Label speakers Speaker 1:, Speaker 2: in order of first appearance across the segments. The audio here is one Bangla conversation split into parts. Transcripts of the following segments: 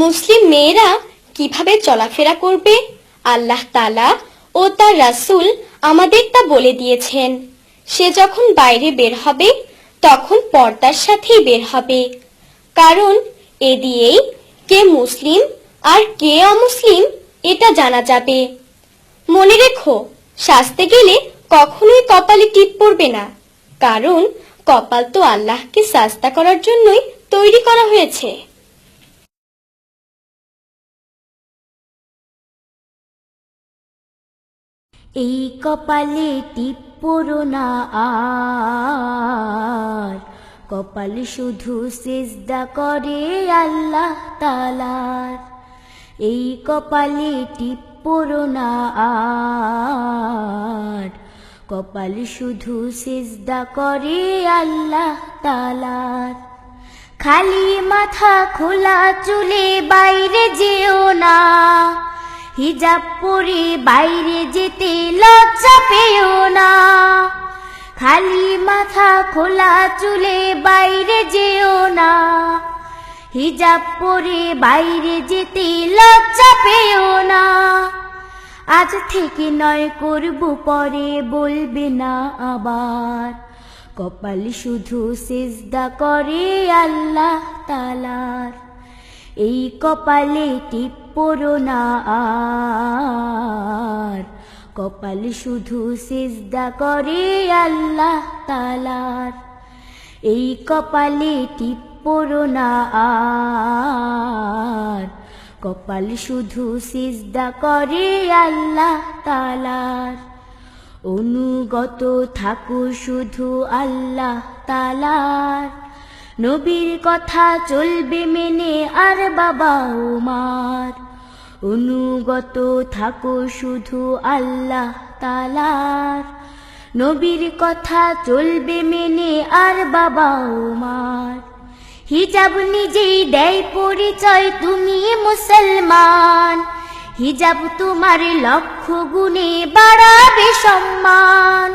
Speaker 1: মুসলিম মেয়েরা কিভাবে চলাফেরা করবে আল্লাহ তাআলা ও তার রাসূল আমাদের তা বলে দিয়েছেন। সে যখন বাইরে বের হবে তখন পর্দার সাথেই বের হবে, কারণ এ দিয়েই কে মুসলিম আর কে অমুসলিম এটা জানা যাবে। মনে রেখো, সাজতে গেলে কখনোই কপালে টিপ পড়বে না, কারণ কপাল তো আল্লাহকে সাজদা করার জন্যই তৈরি করা হয়েছে।
Speaker 2: এই কপালে টিপ পড়ো না আর, কপাল শুধু সিজদা করে আল্লাহ তাআলার। এই কপালে টিপ পড়ো না আর, কপাল শুধু সিজদা করে আল্লাহ তাআলার। খালি মাথা খোলা চুলে বাইরে যেও না, হিজাব পরে বাইরে যেতে লজ্জা পেও না। খালি মাথা খোলা চুলে বাইরে যেও না, হিজাব পরে বাইরে যেতে লজ্জা পেও না। আজ থেকে নয় করব পরে বলবে না আবার, কপাল শুধু সিজদা করে আল্লাহ তাআলার। এই কপালে টিপ পড়ো না আর, কপাল শুধু সিজদা করে আল্লাহ তাআলার। এই কপালে টিপ পড়ো না আর, কপাল শুধু সিজদা করে আল্লাহ তাআলার। অনুগত থাকো শুধু আল্লাহ তাআলার, নবীর কথা চলবে মেনে আর বাবা উমার। অনুগত থাকো শুধু আল্লাহ তাআলার, নবীর কথা চলবে মেনে আর বাবা উমার। হিজাব নিজেই দেয় পরিচয় তুমি মুসলমান, হিজাব তোমার লক্ষ গুণে বাড়াবে সম্মান।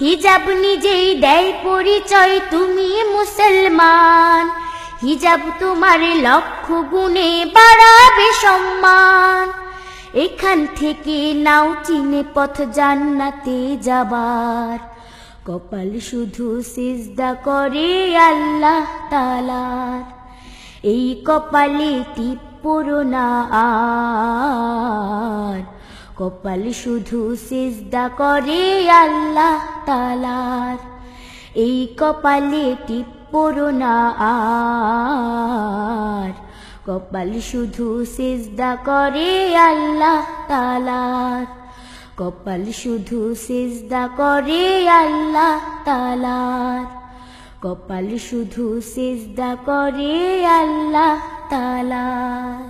Speaker 2: হিজাব নিজেই দেয় পরিচয় তুমি মুসলমান, হিজাব তোমার লক্ষ গুণে বাড়াবে সম্মান। এখান থেকে নাও চিনে পথ জান্নাতে যাবার, কপাল শুধু সিজদা করে আল্লাহ তাআলার। এই কপালে টিপ পড়ো না আর, কপাল শুধু সিজদা করে আল্লাহ তাআলার। এই কপালে টিপ পড়ো না আর, কপাল শুধু সিজদা করে আল্লাহ তাআলার। কপাল শুধু সিজদা করে আল্লাহ তাআলার। কপাল শুধু সিজদা করে আল্লাহ তাআলার।